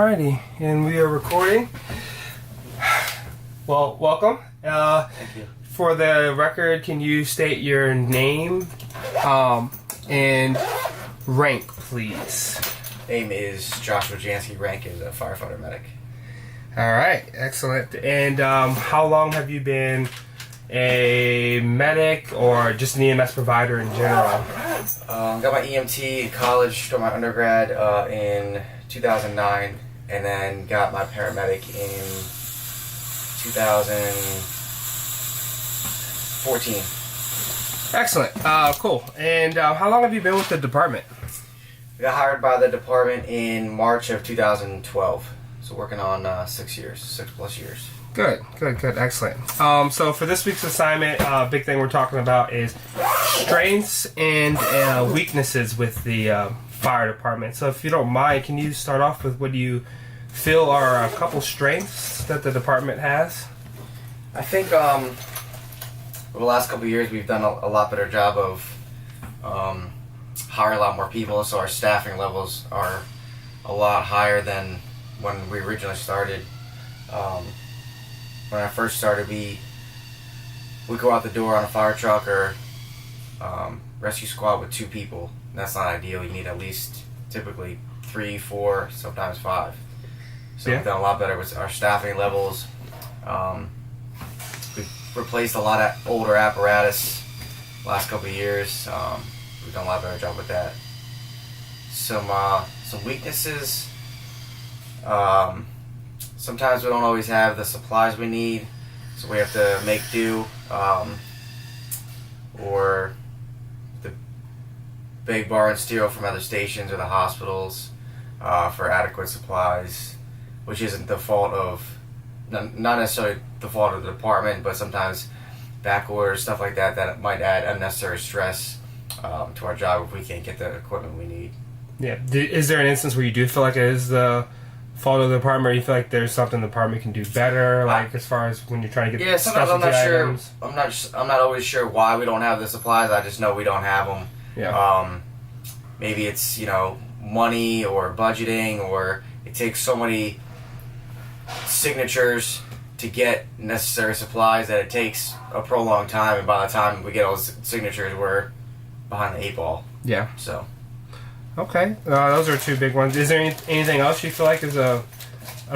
Alrighty, and we are recording. Well, welcome. Thank you. For the record, can you state your name and rank, please? Name is Joshua Jansky. Rank is a firefighter medic. Alright, excellent. And how long have you been a medic or just an EMS provider in general? Got my EMT in college, started my undergrad in 2009, and then got my paramedic in 2014. Excellent. Cool. And how long have you been with the department? I got hired by the department in March of 2012. So working on 6 years, 6+ years. Good, excellent. So for this week's assignment, big thing we're talking about is strengths and weaknesses with the fire department. So if you don't mind, can you start off with what do you feel are a couple strengths that the department has? I think over the last couple of years we've done a lot better job of hiring a lot more people, so our staffing levels are a lot higher than when we originally started. When I first started, we go out the door on a fire truck or rescue squad with 2 people. That's not ideal. You need at least typically 3, 4, sometimes 5. So We've done a lot better with our staffing levels. We've replaced a lot of older apparatus last couple of years. We've done a lot better job with that. Some weaknesses. Sometimes we don't always have the supplies we need, so we have to make do, or the beg, borrow, and steal from other stations or the hospitals for adequate supplies, which isn't the fault of, not necessarily the fault of the department, but sometimes back orders, stuff like that, that might add unnecessary stress to our job if we can't get the equipment we need. Yeah. Is there an instance where you do feel like it is the fault of the department, or you feel like there's something the department can do better, like as far as when you're trying to get sometimes I'm not items? sure. I'm not always sure why we don't have the supplies. I just know we don't have them. Yeah. Maybe it's money or budgeting, or it takes so many signatures to get necessary supplies that it takes a prolonged time, and by the time we get all those signatures, we're behind the 8 ball. Yeah. So. Okay, those are 2 big ones. Is there anything else you feel like is a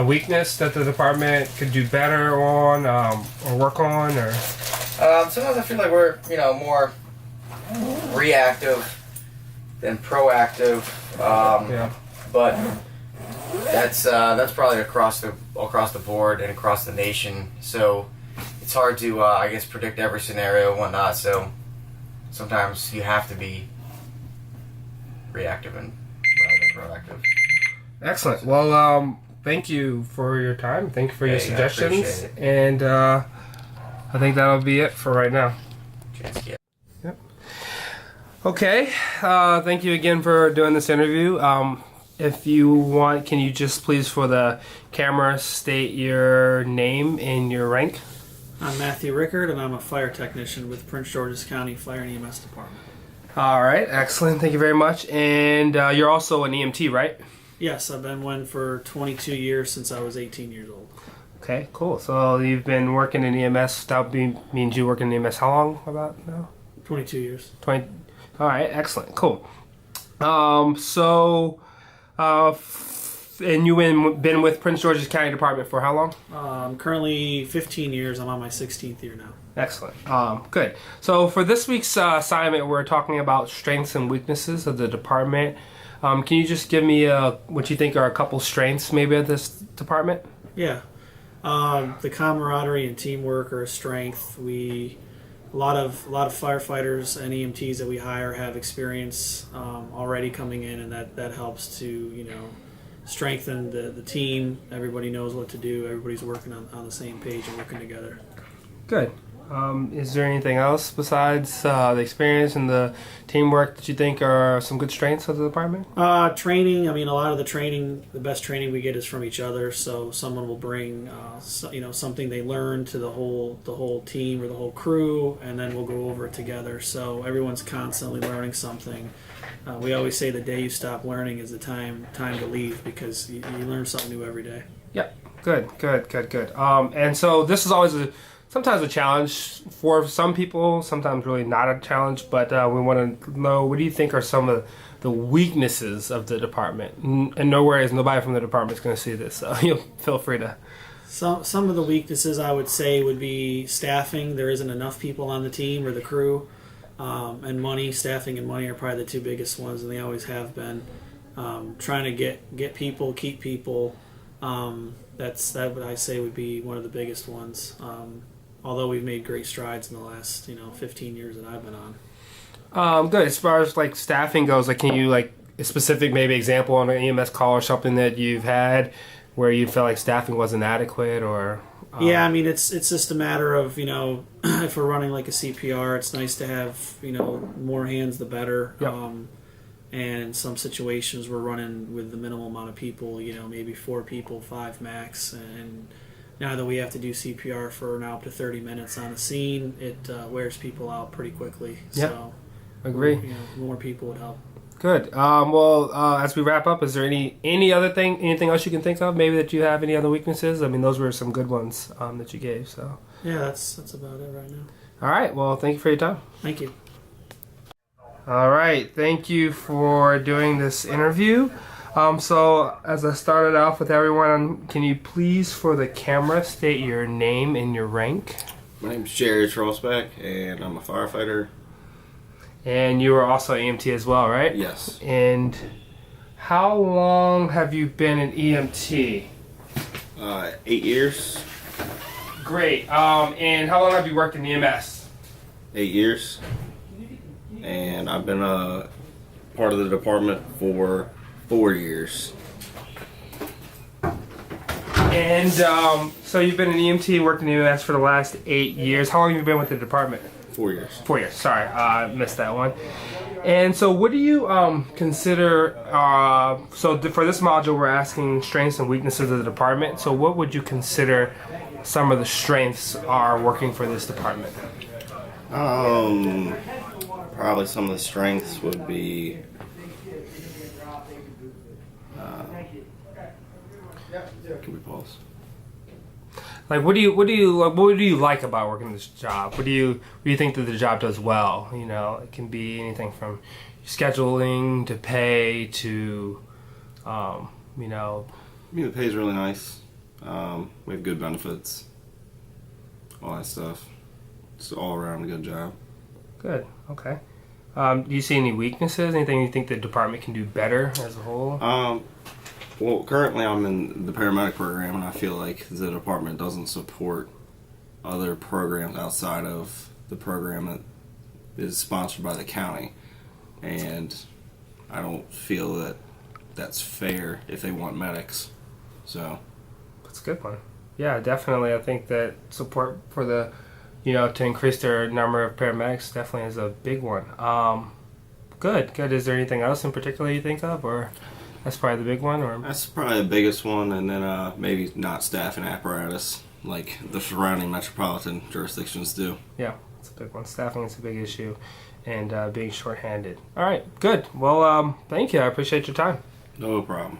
weakness that the department could do better on, or work on, or? Sometimes I feel like we're more reactive than proactive. Yeah. But that's probably across the board and across the nation. So it's hard to I guess predict every scenario and whatnot. So sometimes you have to be reactive and rather than proactive. Excellent. Well, thank you for your time. Thank you for your suggestions. And I think that'll be it for right now. Yep. Okay. Thank you again for doing this interview. If you want, can you just please, for the camera, state your name and your rank? I'm Matthew Rickard, and I'm a fire technician with Prince George's County Fire and EMS Department. All right, excellent. Thank you very much. And you're also an EMT, right? Yes, I've been one for 22 years since I was 18 years old. Okay, cool. So you've been working in EMS. That means you work in EMS how long about now? 22 years. 20. All right, excellent. Cool. And you've been with Prince George's County Department for how long? Currently 15 years. I'm on my 16th year now. Excellent. Good. So for this week's assignment, we're talking about strengths and weaknesses of the department. Can you just give me what you think are a couple strengths maybe of this department? Yeah. The camaraderie and teamwork are a strength. A lot of firefighters and EMTs that we hire have experience already coming in, and that helps to strengthen the team. Everybody knows what to do. Everybody's working on the same page and working together. Good. Is there anything else besides the experience and the teamwork that you think are some good strengths of the department? Training. I mean, a lot of the best training we get is from each other. So someone will bring, something they learned to the whole team or the whole crew, and then we'll go over it together. So everyone's constantly learning something. We always say the day you stop learning is the time to leave, because you learn something new every day. Yep. Good. And so this is always sometimes a challenge for some people, sometimes really not a challenge, but we want to know, what do you think are some of the weaknesses of the department? And no worries, nobody from the department is going to see this, so you feel free to. Some of the weaknesses I would say would be staffing. There isn't enough people on the team or the crew, and money. Staffing and money are probably the two biggest ones, and they always have been. Trying to get people, keep people. That what I say would be one of the biggest ones. Although we've made great strides in the last 15 years that I've been on. Good. As far as like staffing goes, like, can you like a specific maybe example on an EMS call or something that you've had where you felt like staffing wasn't adequate, or? Yeah, I mean it's just a matter of if we're running like a CPR, it's nice to have more hands the better. Yep. And in some situations we're running with the minimal amount of people, maybe 4 people, 5 max, and now that we have to do CPR for now up to 30 minutes on a scene, it wears people out pretty quickly. Yep. So, agree. More people would help. Good. Well, as we wrap up, is there anything else you can think of? Maybe that you have any other weaknesses? I mean, those were some good ones that you gave. So. Yeah, that's about it right now. All right. Well, thank you for your time. Thank you. All right. Thank you for doing this interview. So as I started off with everyone, can you please, for the camera, state your name and your rank? My name's Jerry Trollsback, and I'm a firefighter. And you are also EMT as well, right? Yes. And how long have you been an EMT? 8 years. Great. And how long have you worked in EMS? 8 years. And I've been part of the department for 4 years. And so you've been an EMT, worked in EMS for the last 8 years. How long have you been with the department? 4 years. 4 years. Sorry, I missed that one. And so what do you consider, for this module we're asking strengths and weaknesses of the department. So what would you consider some of the strengths are working for this department? Probably some of the strengths would be can we pause? Like, what do you like about working this job? What do you think that the job does well? It can be anything from scheduling to pay to, I mean, the pay is really nice. We have good benefits, all that stuff. It's all around a good job. Good. Okay. Do you see any weaknesses? Anything you think the department can do better as a whole? Well, currently I'm in the paramedic program, and I feel like the department doesn't support other programs outside of the program that is sponsored by the county. And I don't feel that that's fair if they want medics. So that's a good one. Yeah, definitely. I think that support for the, to increase their number of paramedics definitely is a big one. Good. Is there anything else in particular you think of, or that's probably the big one? Or that's probably the biggest one, and then maybe not staffing apparatus like the surrounding metropolitan jurisdictions do. Yeah, it's a big one. Staffing is a big issue, and being shorthanded. All right, good. Well, thank you. I appreciate your time. No problem.